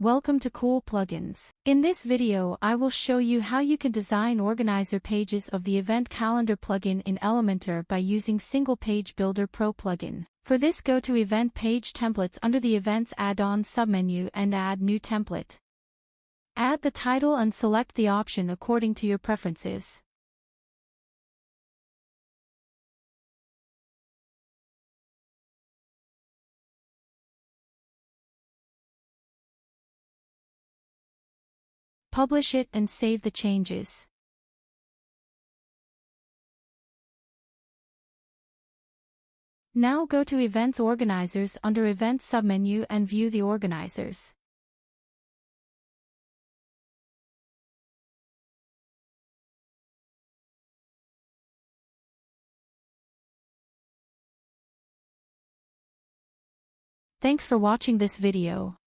Welcome to Cool Plugins. In this video I will show you how you can design organizer pages of the Event Calendar plugin in Elementor by using Single Page Builder Pro plugin. For this, go to Event Page Templates under the Events add-on submenu and add New Template. Add the title and select the option according to your preferences. Publish it and save the changes. Now go to Events Organizers under Events submenu and view the organizers. Thanks for watching this video.